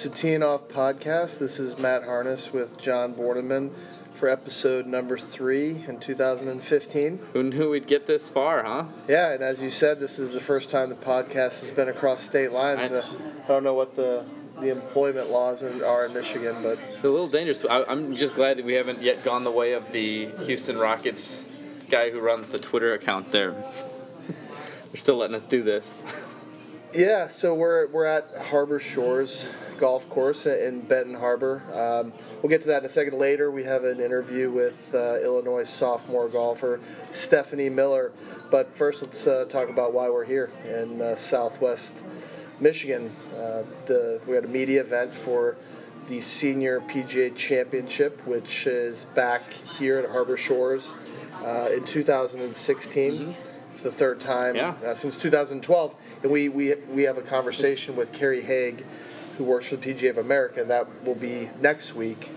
to Teeing Off Podcast. This is Matt Harness with John Borneman for episode number 3 in 2015. Who knew we'd get this far, huh? Yeah, and as you said, this is the first time the podcast has been across state lines. I don't know what the employment laws are in Michigan, but It's a little dangerous. I'm just glad that we haven't yet gone the way of the Houston Rockets guy who runs the Twitter account there. They're still letting us do this. yeah. So we're at Harbor Shores Golf Course in Benton Harbor. We'll get to that in a second. Later, we have an interview with Illinois sophomore golfer Stephanie Miller. But first, let's talk about why we're here in Southwest Michigan. We had a media event for the Senior PGA Championship, which is back here at Harbor Shores in 2016. Mm-hmm. It's the third time since 2012. And we have a conversation with Carrie Haig, who works for the PGA of America, and that will be next week.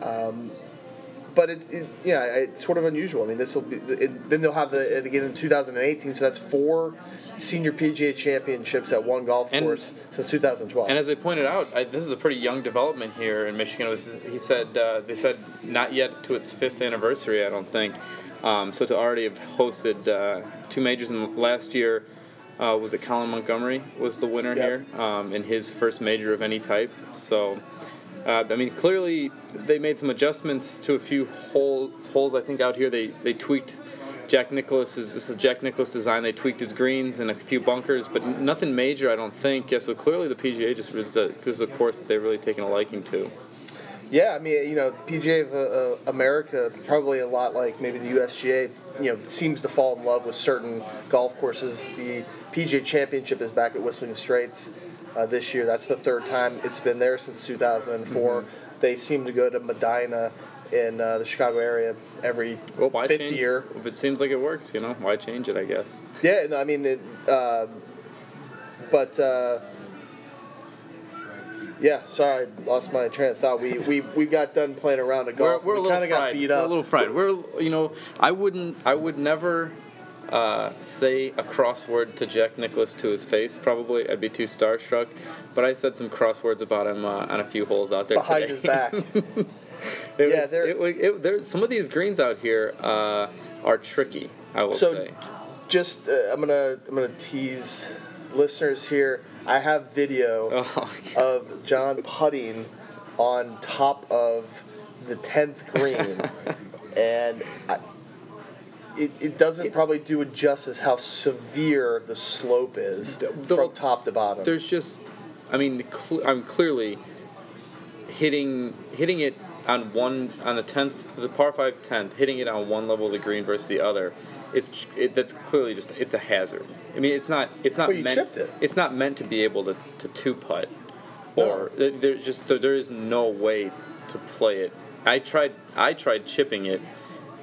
But it's sort of unusual. I mean, this will be. Then they'll have it again in 2018. So that's 4 Senior PGA Championships at one golf course since 2012. And as I pointed out, this is a pretty young development here in Michigan. They said not yet to its 5th anniversary, I don't think. So to already have hosted 2 majors in last year. Was it Colin Montgomery was the winner here in his first major of any type? So, clearly they made some adjustments to a few holes. I think out here they tweaked Jack Nicklaus's. This is Jack Nicklaus design. They tweaked his greens and a few bunkers, but nothing major, I don't think. Yeah, so clearly the PGA this is a course that they've really taken a liking to. Yeah, I mean, PGA of America, probably a lot like maybe the USGA, seems to fall in love with certain golf courses. The PGA Championship is back at Whistling Straits this year. That's the 3rd time it's been there since 2004. Mm-hmm. They seem to go to Medina in the Chicago area every 5th year. If it seems like it works, why change it, I guess? Yeah, no, I mean, yeah, sorry, I lost my train of thought. We got done playing around a golf. We kind of got beat up. We're a little fried. I would never say a crossword to Jack Nicklaus to his face. Probably, I'd be too starstruck. But I said some crosswords about him on a few holes out there behind today. his back. Some of these greens out here are tricky, I will say. Just I'm gonna tease listeners here. I have video of John putting on top of the 10th green, and it doesn't probably do it justice how severe the slope is from top to bottom. There's just, I'm clearly hitting it on the 10th, the par 5 10th, hitting it on one level of the green versus the other. That's clearly it's a hazard. I mean, it's not you meant. Chipped it. It's not meant to be able to 2-putt, or there is no way to play it. I tried chipping it,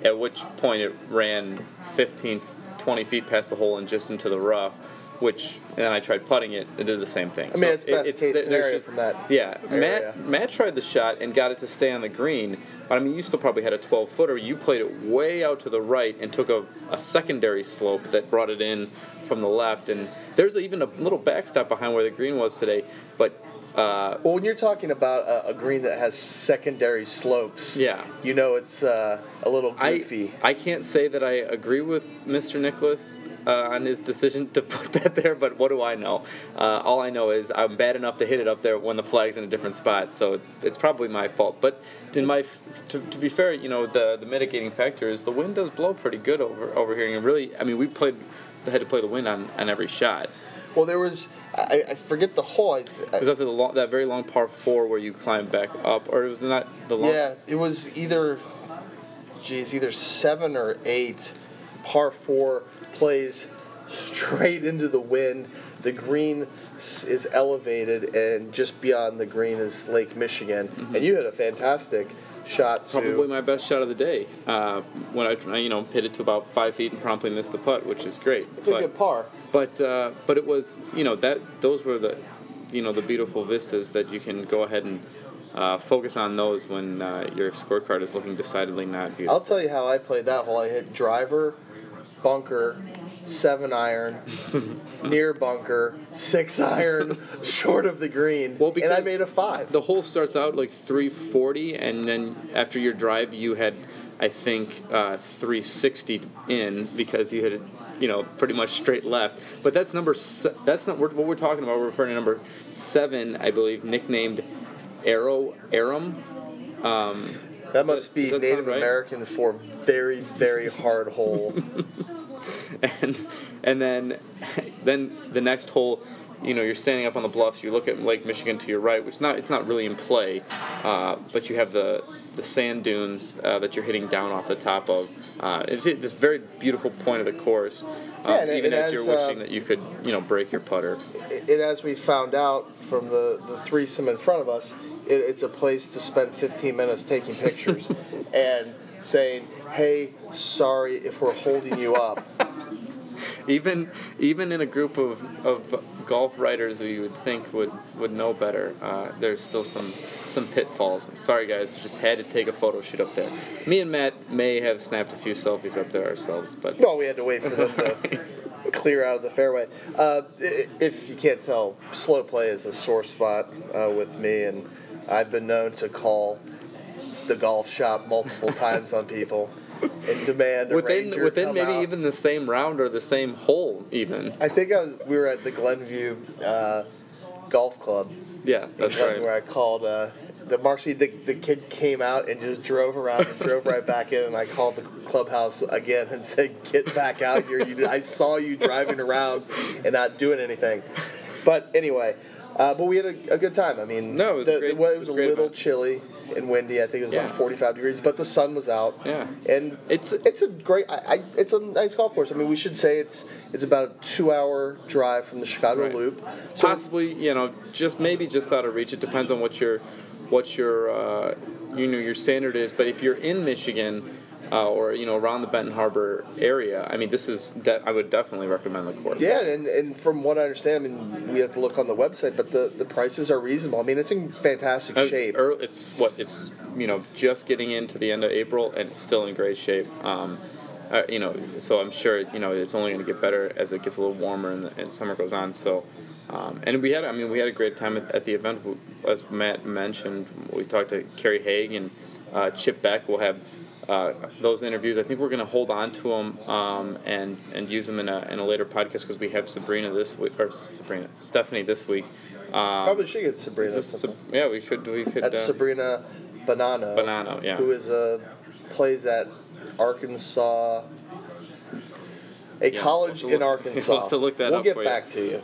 at which point it ran 15, 20 feet past the hole and just into the rough. And then I tried putting it. It did the same thing. I mean, it's best case scenario from that. Yeah, area. Matt tried the shot and got it to stay on the green. But you still probably had a 12-footer. You played it way out to the right and took a secondary slope that brought it in from the left. And there's even a little backstop behind where the green was today. But when you're talking about a green that has secondary slopes, it's a little goofy. I can't say that I agree with Mr. Nicklaus on his decision to put that there, but what do I know? All I know is I'm bad enough to hit it up there when the flag's in a different spot, so it's probably my fault. But to be fair, the mitigating factor is the wind does blow pretty good over here, and really, we had to play the wind on every shot. Well, there was, I forget the hole. Was that that very long par 4 where you climbed back up, or was it not the long? Yeah, it was either 7 or 8. Par 4 plays straight into the wind. The green is elevated, and just beyond the green is Lake Michigan. Mm-hmm. And you had a fantastic shot. Probably my best shot of the day. When I hit it to about 5 feet and promptly missed the putt, which is great. It's a good par. But it was those were the the beautiful vistas that you can go ahead and focus on those when your scorecard is looking decidedly not beautiful. I'll tell you how I played that hole. I hit driver, bunker, 7 iron, near bunker, 6 iron, short of the green, and I made a 5. The hole starts out like 340, and then after your drive, you had, I think, 360 in because you had, pretty much straight left. But that's that's not what we're talking about. We're referring to number 7, I believe, nicknamed Aram. That must be Native American for very, very hard hole. and then the next hole, you're standing up on the bluffs. You look at Lake Michigan to your right, which it's not really in play, but you have the sand dunes that you're hitting down off the top of. It's this very beautiful point of the course, even as you're wishing that you could break your putter. And as we found out from the threesome in front of us, it's a place to spend 15 minutes taking pictures and saying, "Hey, sorry if we're holding you up." Even in a group of golf writers who you would think would know better, there's still some pitfalls. Sorry guys, we just had to take a photo shoot up there. Me and Matt may have snapped a few selfies up there ourselves, but we had to wait for them to clear out of the fairway. If you can't tell, slow play is a sore spot with me, and I've been known to call the golf shop multiple times on people and demand within maybe out. Even the same round or the same hole even. I think we were at the Glenview Golf Club. Yeah, that's right. Where I called the kid came out and just drove around and drove right back in, and I called the clubhouse again and said, "Get back out here! I saw you driving around and not doing anything." But anyway, but we had a good time. I mean, no, it was a little chilly and windy. I think it was about 45 degrees, but the sun was out. Yeah, and it's a great. It's a nice golf course. I mean, we should say it's about a 2-hour drive from the Chicago Loop. So possibly, just out of reach. It depends on what your your standard is. But if you're in Michigan, or around the Benton Harbor area, I mean, I would definitely recommend the course. Yeah, and from what I understand, I mean, we have to look on the website, but the prices are reasonable. I mean, it's in fantastic shape. It's just getting into the end of April, and it's still in great shape. So I'm sure it's only going to get better as it gets a little warmer and summer goes on. So. And we had a great time at the event. As Matt mentioned, we talked to Kerry Haig and Chip Beck. We'll have those interviews. I think we're going to hold on to them and use them in a later podcast because we have Stephanie this week. Probably should get Sabrina. We could. That's Sabrina Bonanno. Bonanno, yeah. Who plays at Arkansas. College in Arkansas. We'll have to look that up. We'll get back to you.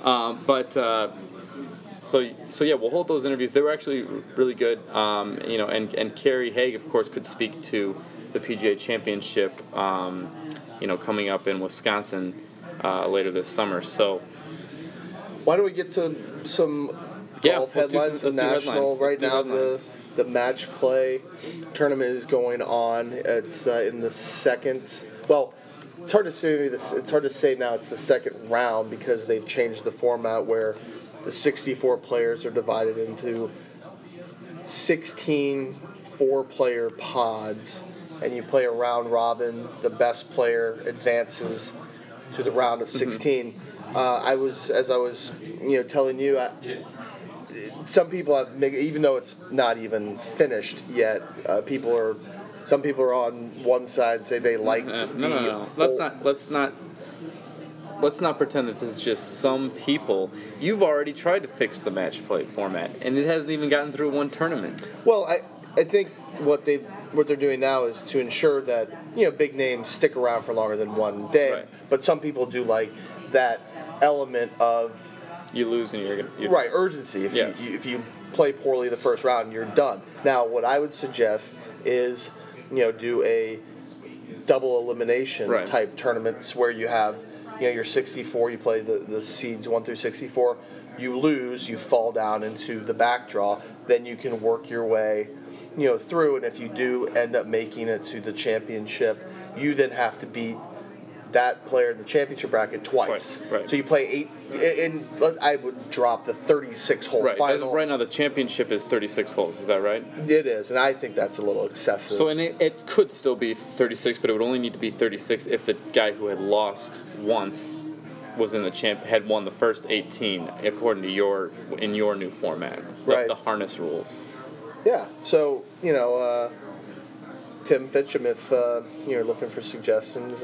We'll hold those interviews. They were actually really good. And Kerry Haig, of course, could speak to the PGA Championship, coming up in Wisconsin later this summer. So, why don't we get to some golf headlines and national? Right now, the match play tournament is going on. It's in the second. Well. It's hard to say this. It's hard to say now. It's the second round because they've changed the format where the 64 players are divided into 16 4-player pods, and you play a round robin. The best player advances to the round of 16. I was telling you, some people have, even though it's not even finished yet, some people are on one side say they liked no. Let's not pretend that this is just some people. You've already tried to fix the match play format, and it hasn't even gotten through one tournament. Well, I think what they're doing now is to ensure that big names stick around for longer than one day. Right. But some people do like that element of you lose and you're right urgency. If you play poorly the first round, you're done. Now, what I would suggest is do a double elimination type tournaments where you have your 64, you play the seeds 1 through 64, you lose, you fall down into the back draw, then you can work your way through, and if you do end up making it to the championship, you then have to beat that player in the championship bracket twice. Right. So you play 8, and I would drop the 36-hole right. final. As of right now, the championship is 36 holes. Is that right? It is, and I think that's a little excessive. So, and it could still be 36, but it would only need to be 36 if the guy who had lost once was in the had won the first 18, according to your new format, the harness rules. Yeah. So Tim Fitcham, if you're looking for suggestions,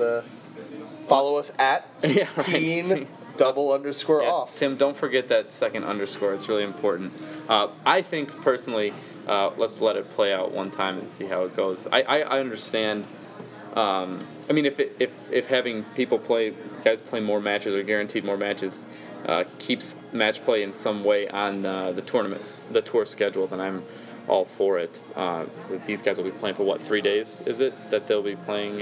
follow us at teen _off. Tim, don't forget that second underscore. It's really important. I think personally, let's let it play out one time and see how it goes. I understand. I mean, if having guys play more matches or guaranteed more matches keeps match play in some way on the tour schedule, then I'm all for it. So these guys will be playing for 3 days? Is it that they'll be playing?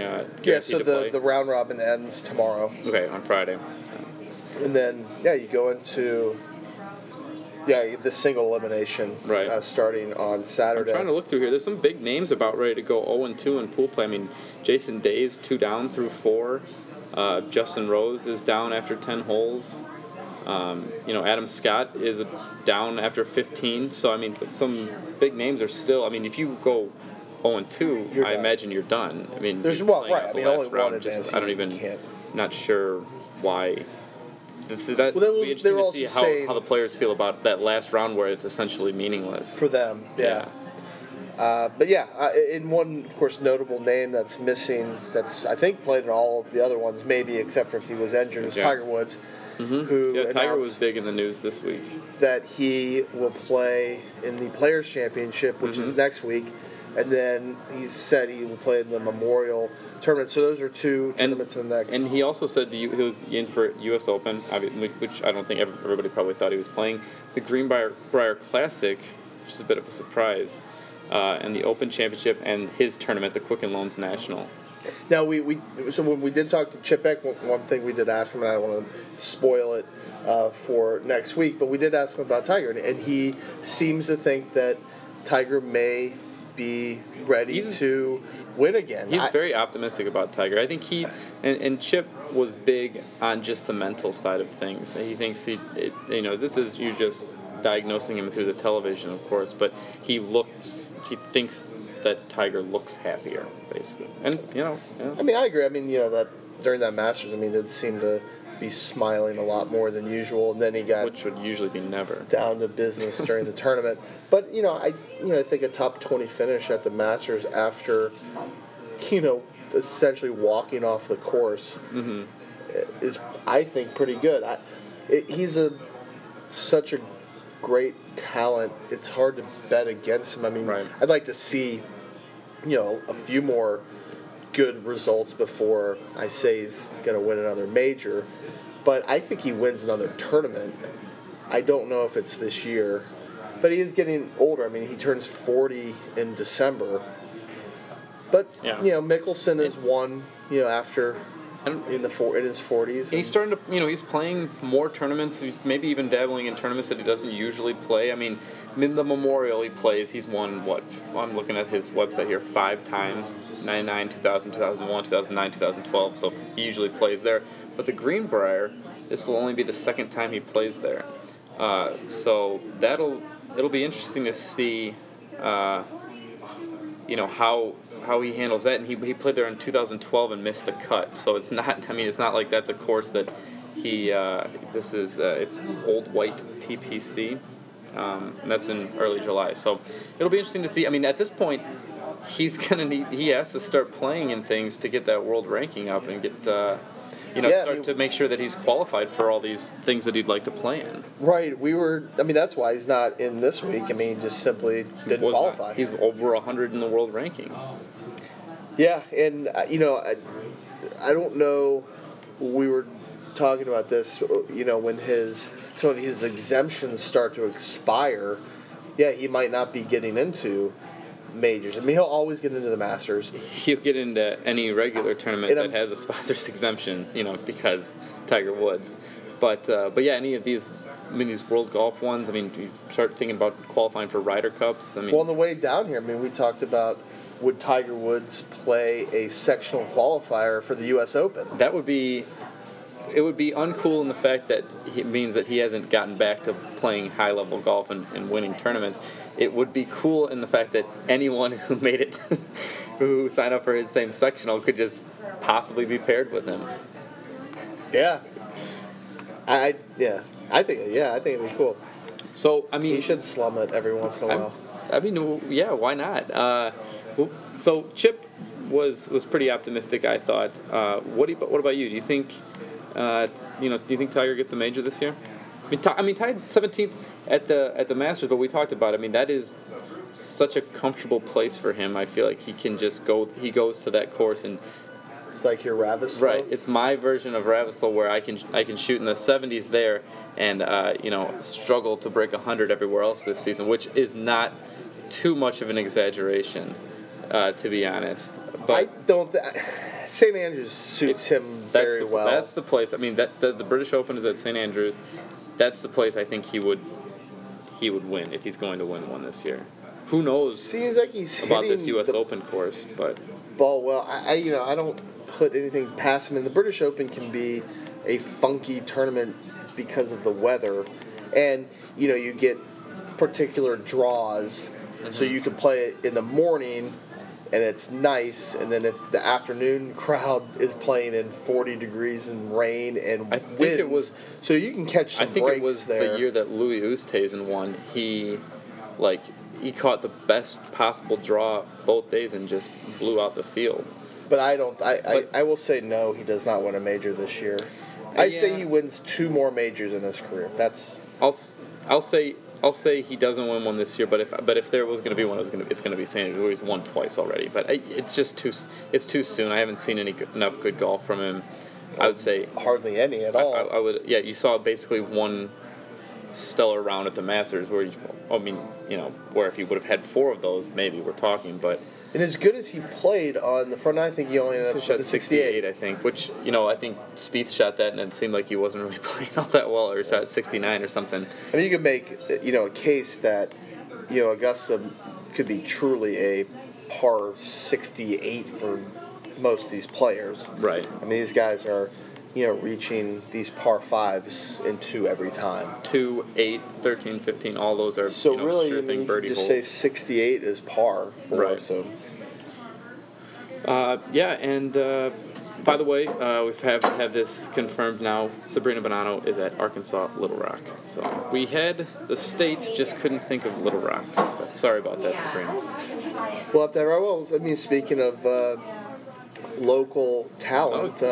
So the round robin ends tomorrow. Okay, on Friday. And then you go into the single elimination starting on Saturday. I'm trying to look through here. There's some big names about ready to go 0-2 in pool play. I mean, Jason Day's 2 down through 4. Justin Rose is down after 10 holes. Adam Scott is down after 15. So, I mean, some big names are still. I mean, if you go 0-2, I imagine you're done. I mean, there's only one advance. I don't even. Not sure why. That would be interesting to see how the players feel about that last round where it's essentially meaningless. For them, yeah. In one, of course, notable name that's missing, that's I think played in all of the other ones, maybe except for if he was injured, is Tiger Woods. Mm-hmm. Tiger was big in the news this week. That he will play in the Players' Championship, which is next week, and then he said he will play in the Memorial Tournament. So those are 2 tournaments in the next. And he also said he was in for U.S. Open, which I don't think everybody probably thought he was playing. The Greenbrier Classic, which is a bit of a surprise, and the Open Championship and his tournament, the Quicken Loans National. Now, so when we did talk to Chip Beck, one thing we did ask him, and I don't want to spoil it for next week, but we did ask him about Tiger, and he seems to think that Tiger may be ready to win again. He's very optimistic about Tiger. I think he and Chip was big on just the mental side of things. He thinks this is you just diagnosing him through the television, of course, but he thinks that Tiger looks happier, basically. And I mean, I agree. I mean, that during that Masters, I mean, it seemed to be smiling a lot more than usual, and then he got, which would usually be never, down to business during the tournament. But I think a top 20 finish at the Masters after essentially walking off the course is, I think, pretty good. He's such a great talent. It's hard to bet against him. I mean, I'd like to see a few more good results before I say he's going to win another major. But I think he wins another tournament. I don't know if it's this year. But he is getting older. I mean, he turns 40 in December. But, Mickelson is one, after in his 40s. And he's starting to, he's playing more tournaments, maybe even dabbling in tournaments that he doesn't usually play. I mean, in the Memorial he plays, he's won, I'm looking at his website here, 5 times, 99, 2000, 2001, 2009, 2012, so he usually plays there. But the Greenbrier, this will only be the second time he plays there. So it'll be interesting to see, how he handles that. And he played there in 2012 and missed the cut. So it's not like that's a course that it's Old White TPC. And that's in early July. So it'll be interesting to see. I mean, at this point, he has to start playing in things to get that world ranking up and get, to make sure that he's qualified for all these things that he'd like to play in. Right. That's why he's not in this week. I mean, just simply didn't qualify. He's over 100 in the world rankings. Yeah, and, I don't know, we were talking about this, when some of his exemptions start to expire, he might not be getting into majors. I mean, he'll always get into the Masters. He'll get into any regular tournament that has a sponsor's exemption, because Tiger Woods. But any of these, these World Golf ones, you start thinking about qualifying for Ryder Cups. On the way down here, we talked about would Tiger Woods play a sectional qualifier for the U.S. Open? That would be. It would be uncool in the fact that it means that he hasn't gotten back to playing high-level golf and winning tournaments. It would be cool in the fact that anyone who made it, who signed up for his same sectional, could just possibly be paired with him. Yeah. I think it'd be cool. So I mean, he should slum it every once in a while. I mean, yeah, why not? So Chip was pretty optimistic, I thought. What about you? Do you think? Do you think Tiger gets a major this year? I mean, tied 17th at the Masters, but we talked about it. I mean, that is such a comfortable place for him. I feel like he can just go. He goes to that course and. It's like your Ravissol. Right. It's my version of Ravissol where I can shoot in the 70s there and struggle to break 100 everywhere else this season, which is not too much of an exaggeration, to be honest. But I don't. St. Andrews suits him very well. That's the place. I mean, the British Open is at St. Andrews. That's the place I think he would win if he's going to win one this year. Who knows? Seems like he's about this U.S. Open course, but ball well. I don't put anything past him. And the British Open can be a funky tournament because of the weather, and you get particular draws, so you can play it in the morning. And it's nice, and then if the afternoon crowd is playing in 40 degrees and rain and winds, so you can catch some breaks there. I think it was the year that Louis Oosthuizen won. He caught the best possible draw both days and just blew out the field. But I will say no, he does not win a major this year. I say he wins 2 more majors in his career. I'll say he doesn't win one this year, but if there was going to be one, it's going to be St. Andrews. He's won twice already, but it's just too soon. I haven't seen enough good golf from him. I would say hardly any at all. I would you saw basically one stellar round at the Masters where where if he would have had 4 of those, maybe we're talking, but. And as good as he played on the front nine, I think he only ended up shot 68, I think, which, I think Spieth shot that and it seemed like he wasn't really playing all that well, or shot 69 or something. I mean, you could make, a case that, Augusta could be truly a par 68 for most of these players. Right. I mean, these guys are, reaching these par 5s in 2 every time. 2, 8, 13, 15, all those are, so really, sure thing birdie just holes. say 68 is par for right. So. And by the way, we have this confirmed now. Sabrina Bonanno is at Arkansas Little Rock. So we had the state, just couldn't think of Little Rock. But sorry about that, Sabrina. We'll have to have our wells. I mean, speaking of local talent,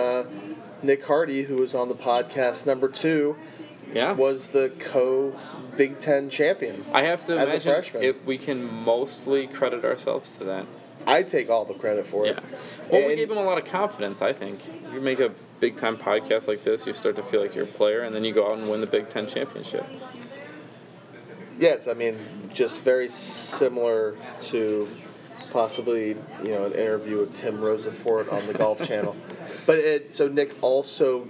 Nick Hardy, who was on the podcast number 2, was the co-Big Ten champion. I have to as a freshman. We can mostly credit ourselves to that. I take all the credit for it. Well, we gave him a lot of confidence, I think. You make a big-time podcast like this, you start to feel like you're a player, and then you go out and win the Big Ten championship. Yes, I mean, just very similar to possibly, an interview with Tim Rosafort on the Golf Channel. But so Nick also,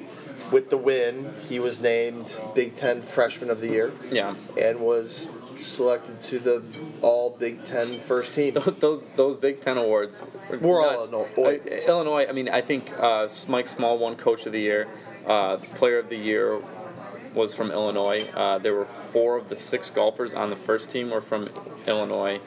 with the win, he was named Big Ten Freshman of the Year. Yeah. And was selected to the All Big Ten first team. Those Big Ten awards were all Illinois. Illinois. I mean, I think Mike Small won Coach of the Year. Player of the Year was from Illinois. There were 4 of the 6 golfers on the first team were from Illinois,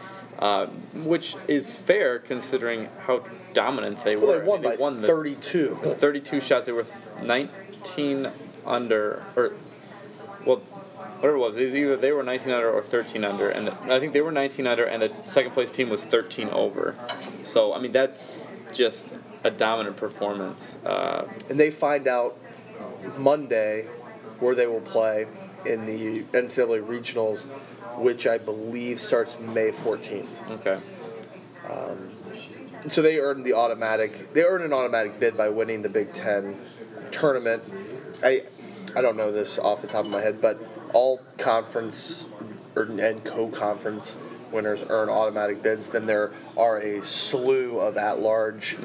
which is fair considering how dominant they were. They won by 32. It was 32 shots. They were 19 under, or whatever it was. Either they were 19 under or 13 under, and I think they were 19 under, and the second place team was 13 over. So I mean, that's just a dominant performance. And they find out Monday where they will play in the NCAA regionals, which I believe starts May 14th. Okay. So they earned an automatic bid by winning the Big Ten tournament. I don't know this off the top of my head, but all conference and co-conference winners earn automatic bids. Then there are a slew of at-large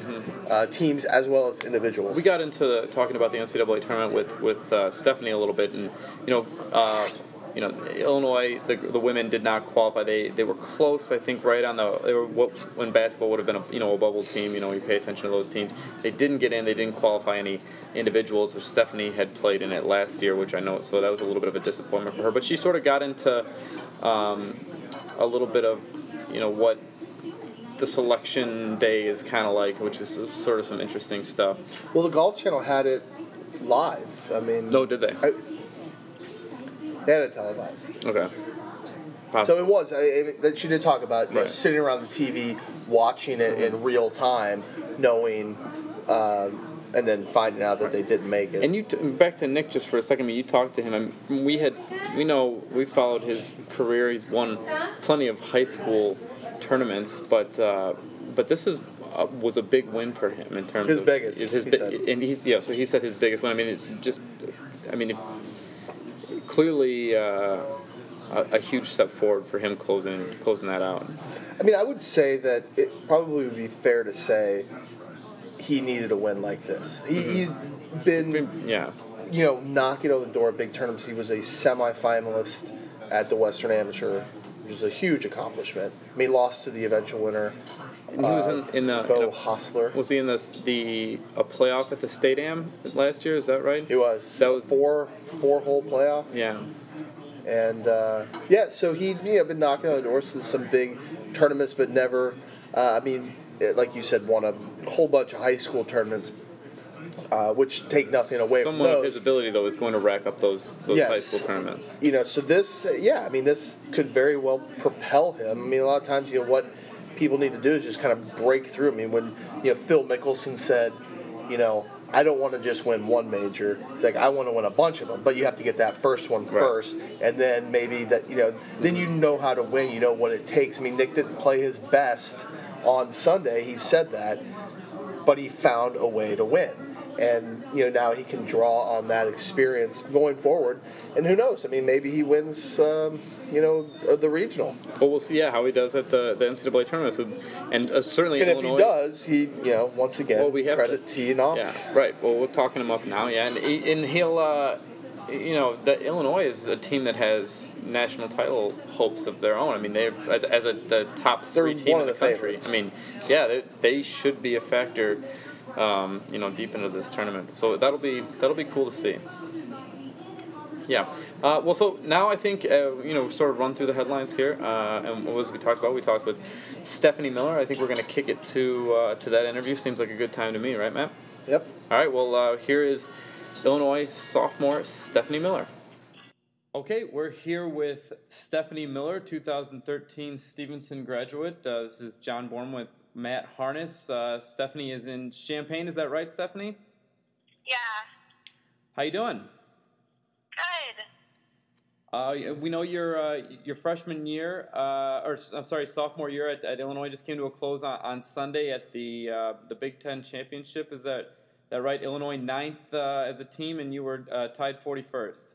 teams as well as individuals. We got into talking about the NCAA tournament with Stephanie a little bit, and Illinois, the women did not qualify. They were close, I think, right on the. They were when basketball would have been a bubble team. You pay attention to those teams. They didn't get in. They didn't qualify any individuals. Which Stephanie had played in it last year, which I know. So that was a little bit of a disappointment for her. But she sort of got into a little bit of what the selection day is kind of like, which is sort of some interesting stuff. Well, the Golf Channel had it live. I mean, no, did they? They had it televised. Okay. So it was. That she did talk about right. Sitting around the TV, watching it in real time, knowing, and then finding out that they didn't make it. And back to Nick just for a second. I mean, you talked to him. We followed his career. He's won plenty of high school tournaments, but this was a big win for him in terms of his biggest. So he said his biggest win. I mean, clearly a huge step forward for him closing that out. I mean, I would say that it probably would be fair to say he needed a win like this. He's been knocking on the door of big tournaments. He was a semifinalist at the Western Amateur, which is a huge accomplishment. I mean, he lost to the eventual winner. And he was in Bo Hostler. Was he in a playoff at the State Am last year? Is that right? He was. That was four-hole playoff. Yeah. And so he'd been knocking on the doors to some big tournaments, but never. Like you said, won a whole bunch of high school tournaments, which take nothing away from those. Someone of his ability, though, is going to rack up those high school tournaments. So this, this could very well propel him. I mean, a lot of times, what people need to do is just kind of break through. I mean, when Phil Mickelson said, I don't want to just win one major. It's like I want to win a bunch of them, but you have to get that first one first, and then maybe that then you know how to win. You know what it takes. I mean, Nick didn't play his best on Sunday. He said that, but he found a way to win. And now he can draw on that experience going forward. And who knows? I mean, maybe he wins, the regional. Well, we'll see. How he does at the NCAA tournament. So, and certainly, and Illinois, if he does, he once again credit teeing off. Yeah, right. Well, we're talking him up now. Yeah, and he'll. The Illinois is a team that has national title hopes of their own. I mean, they're the top three team in the country. Favorites. I mean, they should be a factor. Deep into this tournament. So that'll be cool to see. Yeah. So now I think, sort of run through the headlines here. And as we talked with Stephanie Miller. I think we're going to kick it to that interview. Seems like a good time to me, right, Matt? Yep. All right. Well, here is Illinois sophomore Stephanie Miller. Okay, we're here with Stephanie Miller, 2013 Stevenson graduate. This is John Borneman with Matt Harness. Stephanie is in Champaign. Is that right, Stephanie? Yeah. How you doing? Good. We know your freshman year, sophomore year at Illinois just came to a close on Sunday at the Big Ten Championship. Is that right? Illinois 9th as a team, and you were tied 41st.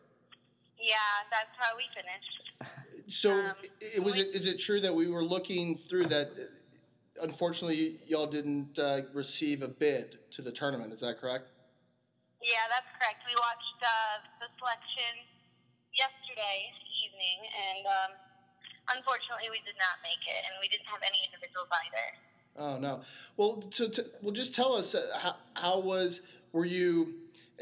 Yeah, that's how we finished. So, is it true that we were looking through that? Unfortunately, y'all didn't receive a bid to the tournament. Is that correct? Yeah, that's correct. We watched the selection yesterday evening, and unfortunately, we did not make it, and we didn't have any individuals either. Oh no. Well, just tell us were you?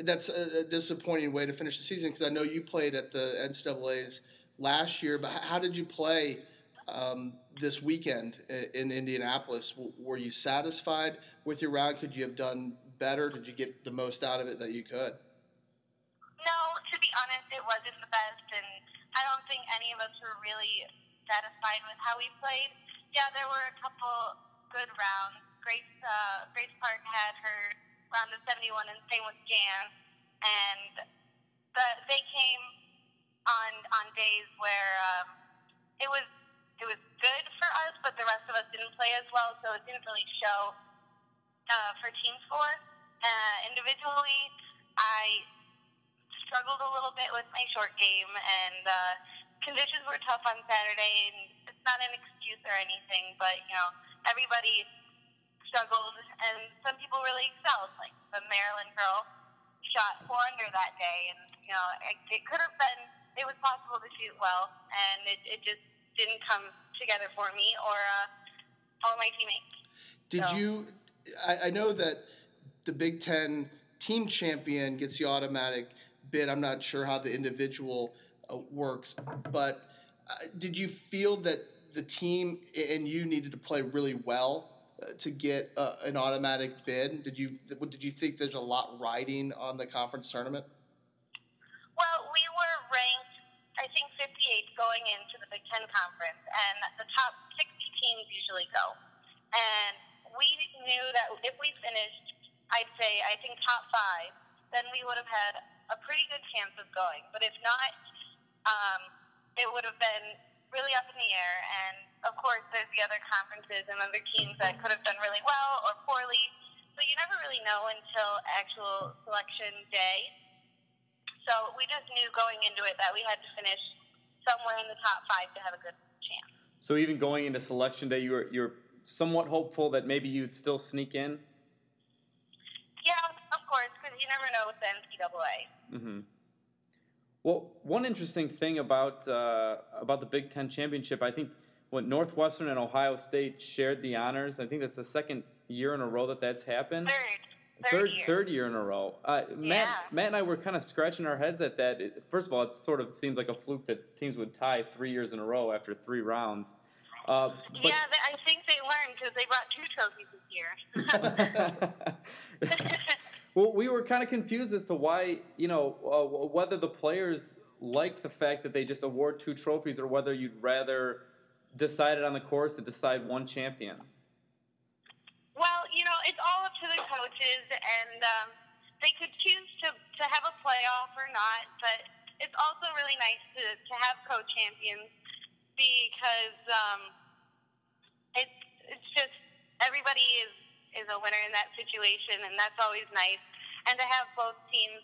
That's a disappointing way to finish the season because I know you played at the NCAA's last year, but how did you play this weekend in Indianapolis? Were you satisfied with your round? Could you have done better? Did you get the most out of it that you could? No, to be honest, it wasn't the best, and I don't think any of us were really satisfied with how we played. Yeah, there were a couple good rounds. Grace Park had her round of 71, and same with Jan, and they came on days where it was good for us, but the rest of us didn't play as well, so it didn't really show for team score. Individually, I struggled a little bit with my short game, and conditions were tough on Saturday, and it's not an excuse or anything, but, everybody struggled, and some people really excelled. Like the Maryland girl shot 4 under that day, and, it could have been it was possible to shoot well, and it just didn't come together for me or all my teammates. Did you? I know that the Big Ten team champion gets the automatic bid. I'm not sure how the individual works, but did you feel that the team and you needed to play really well to get an automatic bid? Did you think there's a lot riding on the conference tournament? Well, we were ranked, I think, 58th going into the Big Ten Conference, and the top 60 teams usually go. And we knew that if we finished, I think top 5, then we would have had a pretty good chance of going. But if not, it would have been really up in the air. And, of course, there's the other conferences and other teams that could have done really well or poorly. So you never really know until actual selection day. So we just knew going into it that we had to finish somewhere in the top 5 to have a good chance. So even going into selection day, you're somewhat hopeful that maybe you'd still sneak in? Yeah, of course, because you never know with the NCAA. Mm-hmm. Well, one interesting thing about the Big Ten Championship, I think Northwestern and Ohio State shared the honors. I think that's the second year in a row that's happened. Third year in a row. Matt and I were kind of scratching our heads at that. First of all, it sort of seems like a fluke that teams would tie 3 years in a row after 3 rounds. I think they learned because they brought 2 trophies this year. Well, we were kind of confused as to why, whether the players liked the fact that they just award 2 trophies or whether you'd rather decide it on the course to decide one champion. Well, it's all up to the coaches, and they could choose to have a playoff or not, but it's also really nice to have co-champions because it's just everybody is a winner in that situation, and that's always nice. And to have both teams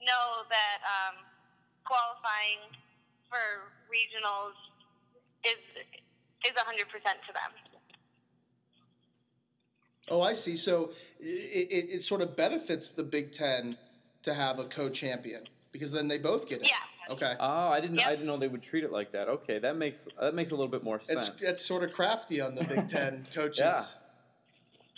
know that qualifying for regionals is 100% to them. Oh, I see. So it sort of benefits the Big Ten to have a co-champion because then they both get it. Yeah. Okay. Oh, I didn't know they would treat it like that. Okay, that makes a little bit more sense. It's sort of crafty on the Big Ten coaches. Yeah.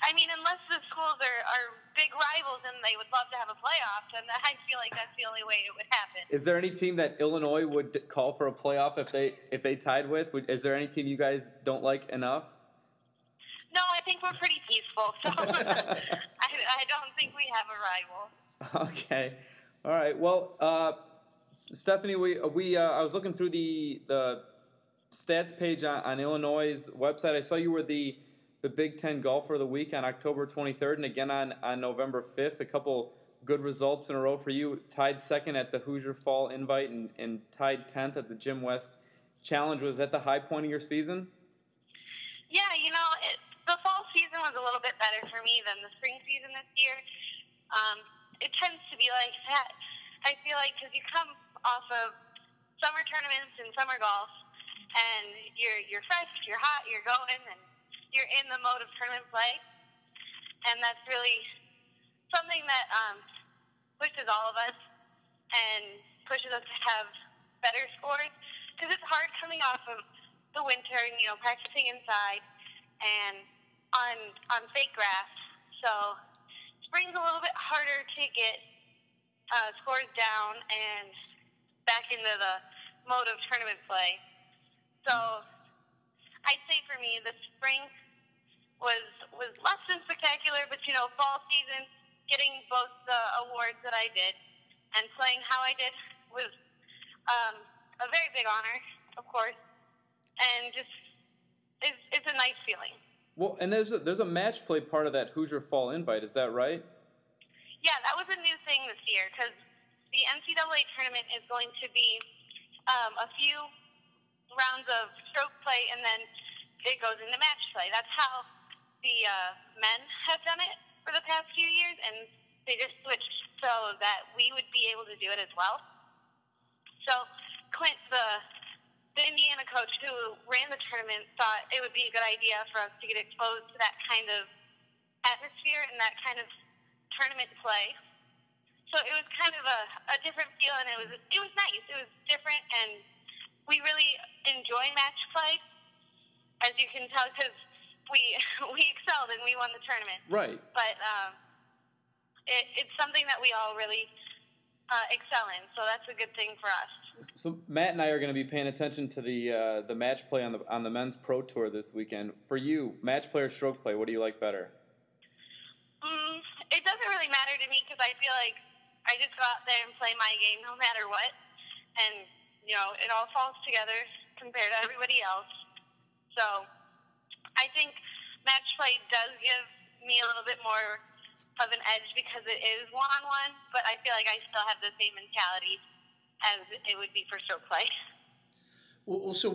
I mean, unless the schools are big rivals and they would love to have a playoff, then I feel like that's the only way it would happen. Is there any team that Illinois would call for a playoff if they tied with? Is there any team you guys don't like enough? No, I think we're pretty peaceful, so I don't think we have a rival. Okay. All right. Well, Stephanie, I was looking through the stats page on Illinois' website. I saw you were the Big Ten Golfer of the Week on October 23rd and again on November 5th. A couple good results in a row for you. Tied second at the Hoosier Fall Invite and tied 10th at the Jim West Challenge. Was that the high point of your season? Yeah, the fall season was a little bit better for me than the spring season this year. It tends to be like that. I feel like because you come off of summer tournaments and summer golf, and you're fresh, you're hot, you're going, and you're in the mode of tournament play, and that's really something that pushes all of us and pushes us to have better scores because it's hard coming off of the winter and practicing inside and on fake grass. So spring's a little bit harder to get scores down and back into the mode of tournament play. So I'd say for me, the spring was less than spectacular, but fall season, getting both the awards that I did and playing how I did was a very big honor, of course, and just it's a nice feeling. Well, and there's a match play part of that Hoosier Fall Invite, is that right? Yeah, that was a new thing this year because the NCAA tournament is going to be a few rounds of stroke play and then it goes into match play. That's how the men have done it for the past few years, and they just switched so that we would be able to do it as well. So Clint, the Indiana coach who ran the tournament, thought it would be a good idea for us to get exposed to that kind of atmosphere and that kind of tournament play. So So it was kind of a different feel, and it was nice. It was different, and we really enjoy match play, as you can tell, because we excelled and we won the tournament. Right. But it's something that we all really excel in, so that's a good thing for us. So Matt and I are going to be paying attention to the match play on the men's pro tour this weekend. For you, match play or stroke play, what do you like better? It doesn't really matter to me because I feel like I just go out there and play my game no matter what, and it all falls together compared to everybody else. So I think match play does give me a little bit more of an edge because it is one-on-one, but I feel like I still have the same mentality as it would be for stroke play. Well, so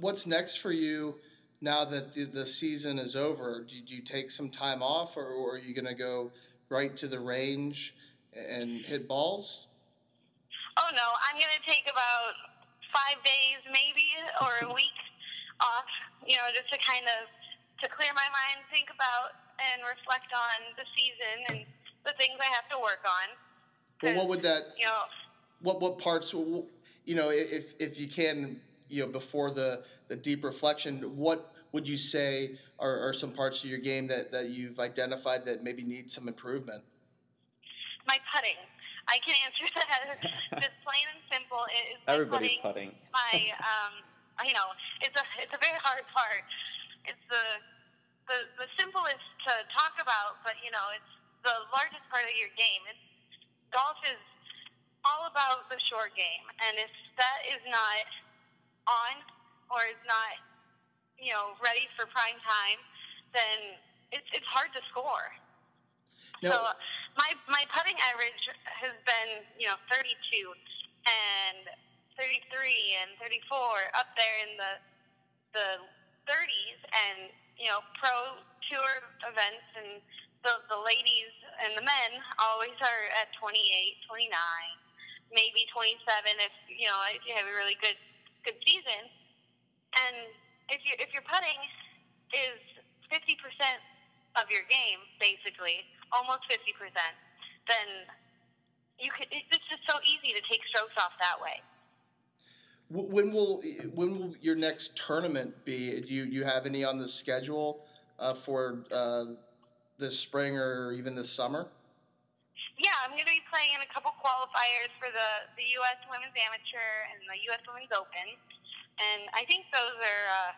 what's next for you now that the season is over? Do you take some time off, or are you going to go right to the range and hit balls? Oh, no. I'm going to take about 5 days maybe or a week off, just to kind of to clear my mind, think about, and reflect on the season and the things I have to work on. Well, what would that, what parts, if you can, before the deep reflection, what would you say are some parts of your game that you've identified that maybe need some improvement? My putting. I can answer that just plain and simple. It is Everybody's putting. It's a very hard part. It's the simplest to talk about, but it's the largest part of your game. Golf is all about the short game, and if that is not on or is not ready for prime time, then it's hard to score. No. So my putting average has been 32 and 33 and 34, up there in the 30s, and pro tour events and the ladies and the men always are at 28, 29, maybe 27 if you have a really good season. And if your putting is 50% of your game, basically, almost 50%, then it's just so easy to take strokes off that way. When will your next tournament be? Do you have any on the schedule for this spring or even this summer? Yeah, I'm going to be playing in a couple qualifiers for the U.S. Women's Amateur and the U.S. Women's Open, and I think those are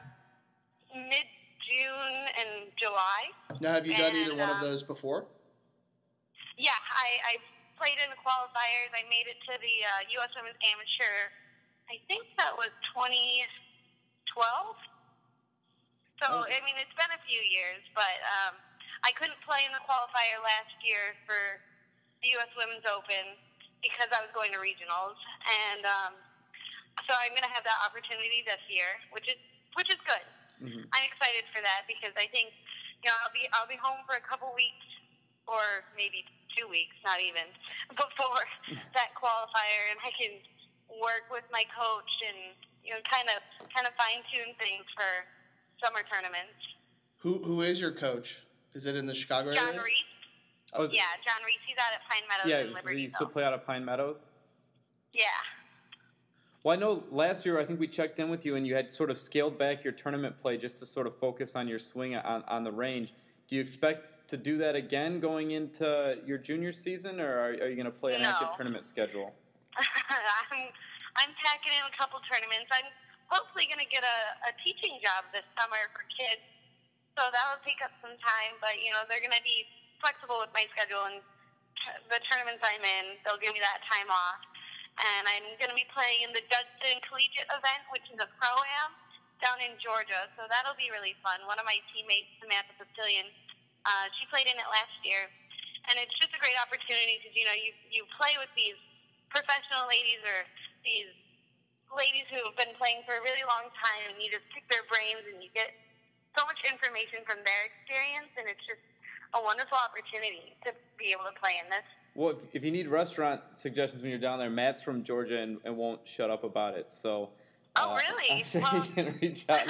mid-June and July. Now, have you done either one of those before? Yeah, I played in the qualifiers. I made it to the U.S. Women's Amateur. I think that was 2012. So, I mean, it's been a few years, but I couldn't play in the qualifier last year for the U.S. Women's Open because I was going to regionals. And so I'm going to have that opportunity this year, which is good. Mm-hmm. I'm excited for that because I think, I'll be home for a couple weeks or maybe 2 weeks, not even, before that qualifier, and I can work with my coach and kind of fine tune things for summer tournaments. Who is your coach? Is it in the Chicago area? John Reese. Yeah, John Reese. He's out at Pine Meadows. Yeah, so you still play out at Pine Meadows? Yeah. Well, I know last year I think we checked in with you and you had sort of scaled back your tournament play just to sort of focus on your swing on the range. Do you expect to do that again going into your junior season, or are you going to play an active tournament schedule? I'm packing in a couple tournaments. I'm hopefully going to get a teaching job this summer for kids, so that will take up some time. But they're going to be flexible with my schedule, and the tournaments I'm in, they'll give me that time off. And I'm going to be playing in the Judson Collegiate event, which is a pro-am down in Georgia, so that'll be really fun. One of my teammates, Samantha Papillion, she played in it last year, and it's just a great opportunity because you play with these professional ladies or these ladies who have been playing for a really long time, and you just pick their brains and you get so much information from their experience, and it's just a wonderful opportunity to be able to play in this. Well, if you need restaurant suggestions when you're down there, Matt's from Georgia and won't shut up about it. So, really? I'm sure you can reach out.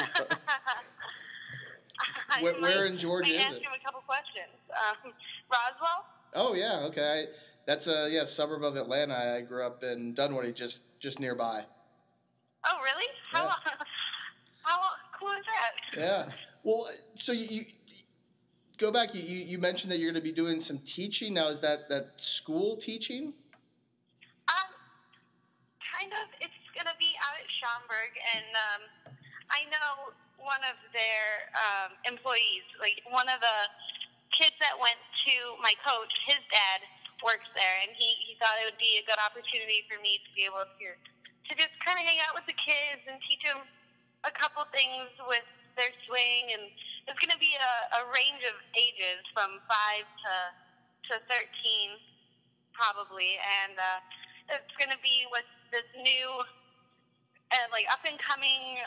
Where in Georgia is it? I asked him a couple questions. Roswell? Oh, yeah, okay. That's a suburb of Atlanta. I grew up in Dunwoody, just nearby. Oh, really? Yeah. How cool is that? Yeah. Well, so you go back. You mentioned that you're going to be doing some teaching now. Is that school teaching? Kind of. It's going to be out at Schaumburg, and I know one of their employees, like one of the kids that went to my coach, his dad works there, and he thought it would be a good opportunity for me to be able to just kind of hang out with the kids and teach them a couple things with their swing. And it's going to be a range of ages from 5 to 13 probably, and it's going to be with this new like up and coming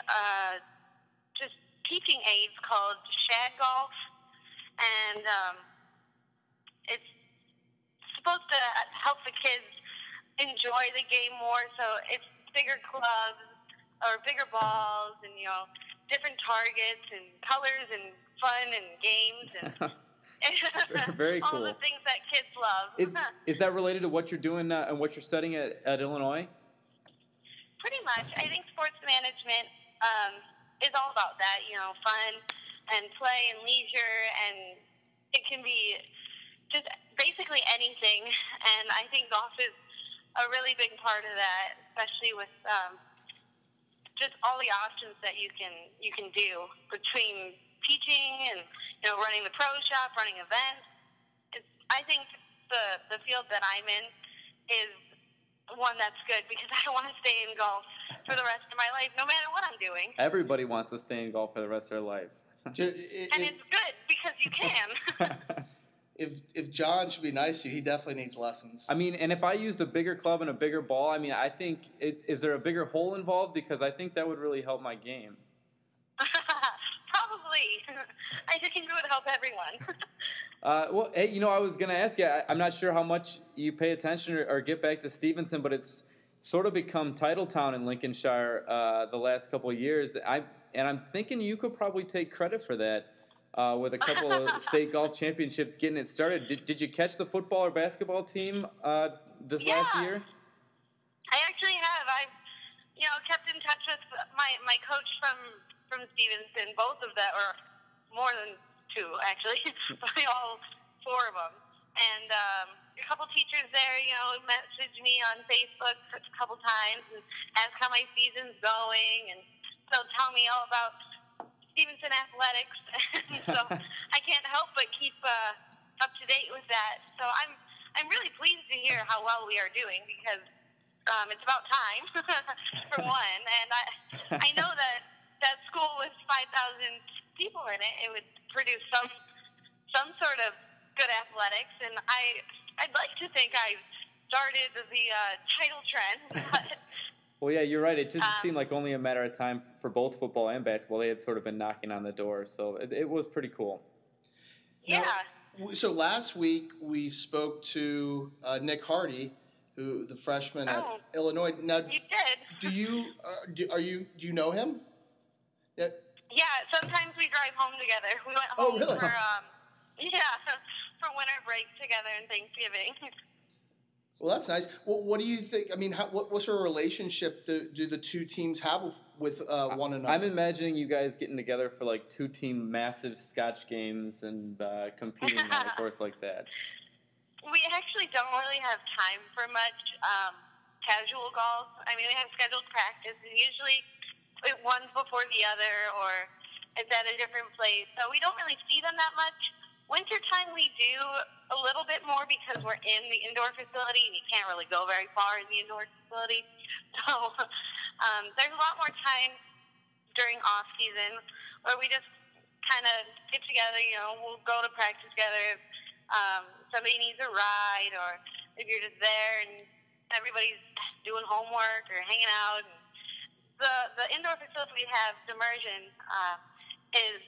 just teaching aids called Shad Golf, and it's supposed to help the kids enjoy the game more. So it's bigger clubs or bigger balls, and different targets and colors and fun and games and Very cool. all the things that kids love. Is that related to what you're doing and what you're studying at Illinois? Pretty much. I think sports management is all about that, fun and play and leisure, and it can be just basically anything. And I think golf is a really big part of that, especially with just all the options that you can do between teaching and running the pro shop, running events. I think the field that I'm in is one that's good because I want to stay in golf for the rest of my life, no matter what I'm doing. Everybody wants to stay in golf for the rest of their life. And it's good because you can. If John should be nice to you, he definitely needs lessons. I mean, and if I used a bigger club and a bigger ball, I mean, I think, is there a bigger hole involved? Because I think that would really help my game. Probably. I think it would help everyone. Well, hey, I was going to ask you, I'm not sure how much you pay attention or get back to Stevenson, but it's sort of become title town in Lincolnshire the last couple of years. And I'm thinking you could probably take credit for that with a couple of state golf championships getting it started. Did you catch the football or basketball team this last year? I actually have. I've kept in touch with my coach from Stevenson, both of them, or more than two, actually, all four of them. And a couple teachers there, messaged me on Facebook a couple times and ask how my season's going, and they'll tell me all about Stevenson athletics. And so I can't help but keep up to date with that. So I'm really pleased to hear how well we are doing because it's about time for one. And I know that school with 5,000 people in it, it would produce some sort of good athletics, and I'd like to think I started the title trend. But, well, yeah, you're right. It just seemed like only a matter of time for both football and basketball. They had sort of been knocking on the door, so it was pretty cool. Yeah. Now, so last week we spoke to Nick Hardy, who the freshman at Illinois. Now, you did. Do you know him? Yeah, sometimes we drive home together. We went home for winter break together and Thanksgiving. Well, that's nice. Well, what do you think? I mean, what sort of relationship do the two teams have with one another? I'm imagining you guys getting together for like two-team massive Scotch games and competing on a course like that. We actually don't really have time for much casual golf. I mean, we have scheduled practice, and usually one's before the other, or it's at a different place. So we don't really see them that much. Wintertime we do a little bit more because we're in the indoor facility, and you can't really go very far in the indoor facility. So there's a lot more time during off season where we just kind of get together. We'll go to practice together. Somebody needs a ride, or if you're just there and everybody's doing homework or hanging out. And the indoor facility we have, Immersion, is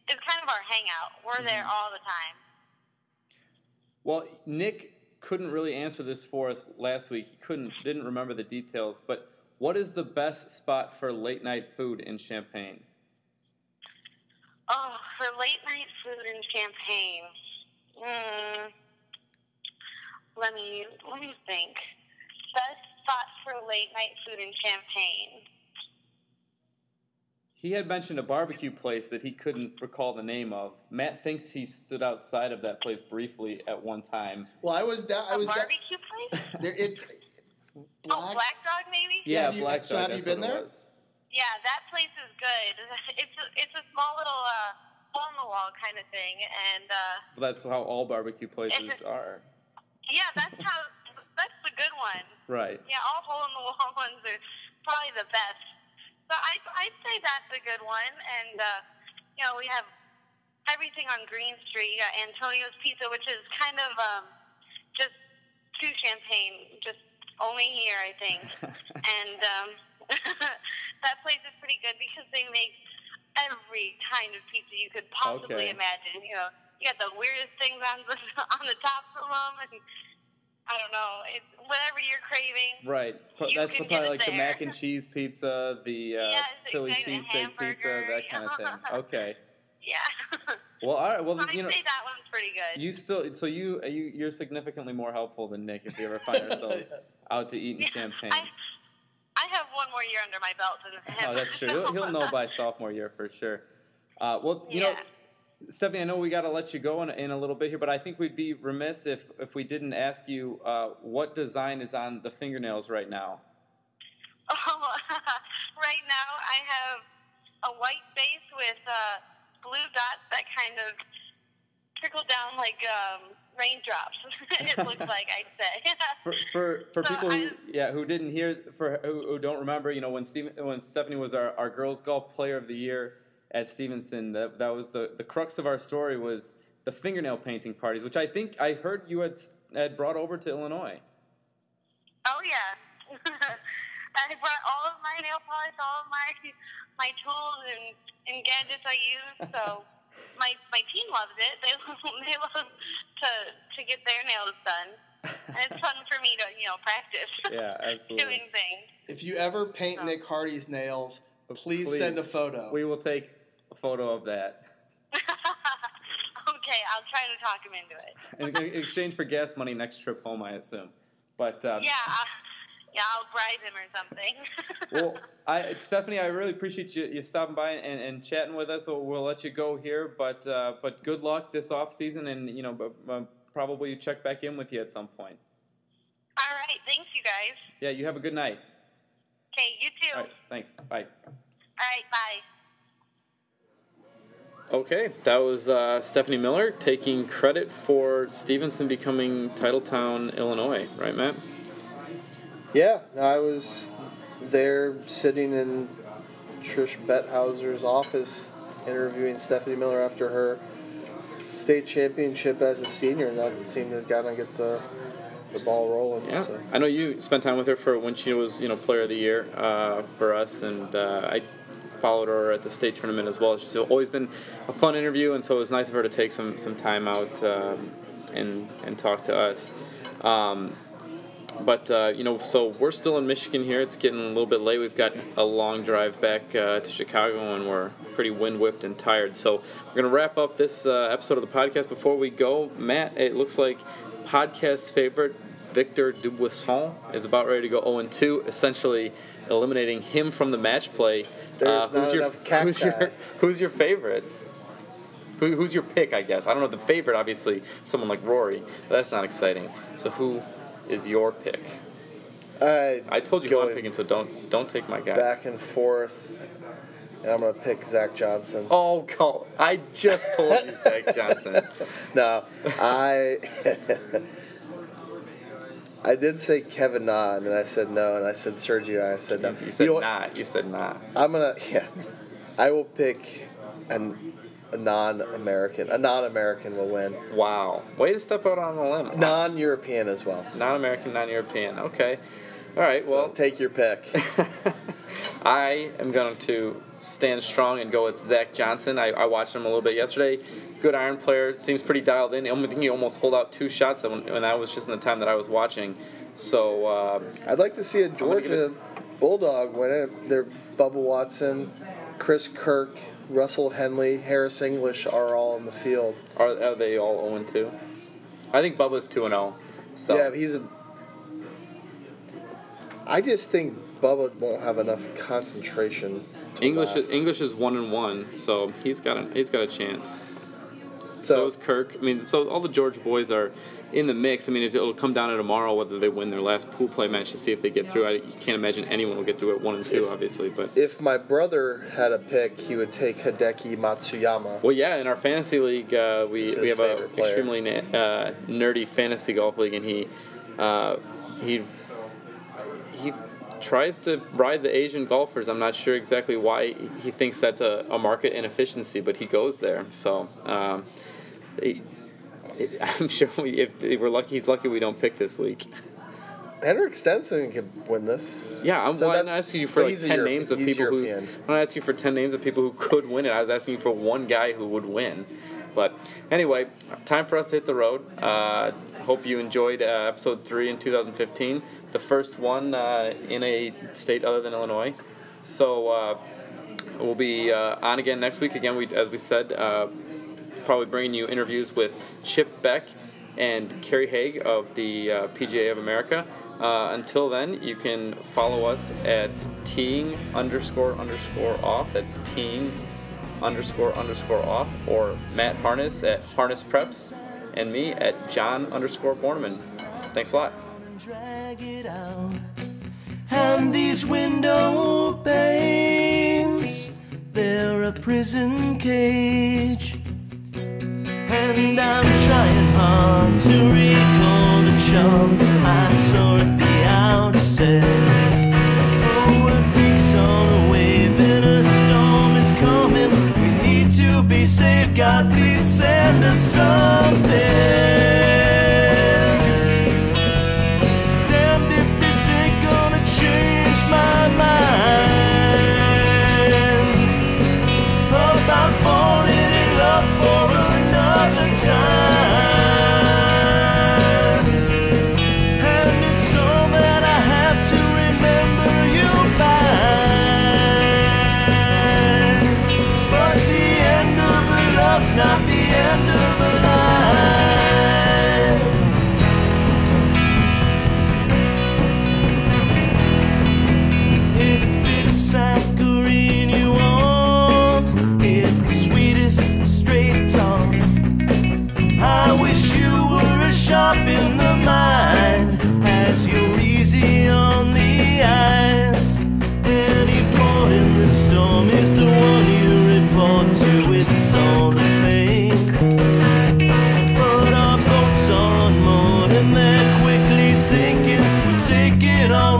kind of our hangout. We're there all the time. Well, Nick couldn't really answer this for us last week. He didn't remember the details. But what is the best spot for late night food in Champaign? Oh, for late night food in Champaign. let me think. Best spot for late night food in Champaign. He had mentioned a barbecue place that he couldn't recall the name of. Matt thinks he stood outside of that place briefly at one time. Well, I was down. Barbecue place? It's Black Dog, maybe? Yeah, have Black Dog. Have you been there? Yeah, that place is good. It's a small little hole in the wall kind of thing, and Well, that's how all barbecue places are. Yeah, that's the good one. Right. Yeah, all hole in the wall ones are probably the best. So I'd say that's a good one, and we have everything on Green Street. Antonio's Pizza, which is kind of just to Champaign, just only here, I think. And that place is pretty good because they make every kind of pizza you could possibly imagine. You got the weirdest things on the tops of them, and I don't know, it's whatever you're craving. Right. That's probably like the mac and cheese pizza, the Philly cheesesteak pizza, that kind of thing. Okay. Yeah. Well, all right. Well, I'd say that one's pretty good. You're significantly more helpful than Nick if we ever find ourselves out to eat in Champaign. I have one more year under my belt than him. Oh, that's true. He'll know by sophomore year for sure. You know, Stephanie, I know we got to let you go in a little bit here, but I think we'd be remiss if we didn't ask you what design is on the fingernails right now. Oh, right now I have a white base with blue dots that kind of trickle down like raindrops. It looks like, I'd say. for people who didn't hear, who don't remember, when Stephanie was our girls golf player of the year at Stevenson, that was the crux of our story, was the fingernail painting parties, which I think I heard you had brought over to Illinois. Oh yeah, I brought all of my nail polish, all of my tools and gadgets I use. So my team loves it. They love to get their nails done. And it's fun for me to practice. Yeah, absolutely. Doing things. If you ever paint Nick Hardy's nails, please send a photo. We will take a photo of that. Okay, I'll try to talk him into it. In exchange for gas money next trip home, I assume. But I'll bribe him or something. Well, Stephanie, I really appreciate you stopping by and chatting with us. So we'll let you go here, but good luck this off season, and probably check back in with you at some point. All right, thanks, you guys. Yeah, you have a good night. Okay, you too. All right, thanks. Bye. All right, bye. Okay, that was Stephanie Miller taking credit for Stevenson becoming Titletown, Illinois. Right, Matt? Yeah, I was there sitting in Trish Betthauser's office interviewing Stephanie Miller after her state championship as a senior, and that seemed to kind of get the ball rolling. Yeah, so. I know you spent time with her for when she was player of the year for us, and I followed her at the state tournament as well. She's always been a fun interview, and so it was nice of her to take some time out and talk to us. So we're still in Michigan here. It's getting a little bit late. We've got a long drive back to Chicago, and we're pretty wind-whipped and tired. So we're going to wrap up this episode of the podcast. Before we go, Matt, it looks like podcast favorite Victor Dubuisson is about ready to go 0-2, essentially eliminating him from the match play. Who's your favorite? Who's your pick, I guess? I don't know. The favorite, obviously, someone like Rory. But that's not exciting. So who is your pick? I told you who I'm picking, so don't take my guy. Back and forth, and I'm going to pick Zach Johnson. Oh, I just told you Zach Johnson. No, I did say Kevin Na, and I said no, and I said Sergio, and I said no. You said not. You said not. I will pick a non-American. A non-American will win. Wow. Way to step out on the limb. Non-European as well. Non-American, non-European. Okay. All right, well. So take your pick. I am going to stand strong and go with Zach Johnson. I watched him a little bit yesterday. Good iron player. Seems pretty dialed in. I think he almost hold out 2 shots when that was just in the time that I was watching. So I'd like to see a Georgia Bulldog win it. They're Bubba Watson, Chris Kirk, Russell Henley, Harris English are all in the field. Are they all 0-2? I think Bubba's 2-0. So Yeah, I just think Bubba won't have enough concentration. English is 1-1, so he's got a chance. So is Kirk. I mean, so all the George boys are in the mix. I mean, it'll come down to tomorrow whether they win their last pool play match to see if they get through. You can't imagine anyone will get through at 1 and 2, obviously. But if my brother had a pick, he would take Hideki Matsuyama. Well, yeah, in our fantasy league, we have a extremely nerdy fantasy golf league, and he tries to ride the Asian golfers. I'm not sure exactly why he thinks that's a market inefficiency, but he goes there. So. I'm sure if we're lucky, he's lucky we don't pick this week. Henrik Stenson could win this. Yeah, I'm not asking you for like 10 names of people who. I'm not asking you for 10 names of people who could win it. I was asking you for one guy who would win. But anyway, time for us to hit the road. Hope you enjoyed episode 3 in 2015, the first one in a state other than Illinois. So we'll be on again next week. Again, as we said. Probably bringing you interviews with Chip Beck and Kerry Haig of the PGA of America. Until then, you can follow us at teeing__off. That's teeing__off. Or Matt Harness at Harness Preps. And me at John_Borneman. Thanks a lot. And these window panes, they're a prison cage. And I'm trying hard to recall the charm I saw at the outset. Oh, a big on a wave and a storm is coming. We need to be safe, God, please send us something. Damned if this ain't gonna change my mind about falling in love for another time. And it's all that I have to remember you by. But the end of the love's not the end of the line. If it's saccharine you want, it's the sweetest straight talk. I wish you were as sharp in the mind as you're easy on the eyes. Any port in the storm is the one you report to, it's all the same. But our boats are unmoored and they're quickly sinking. We're taking our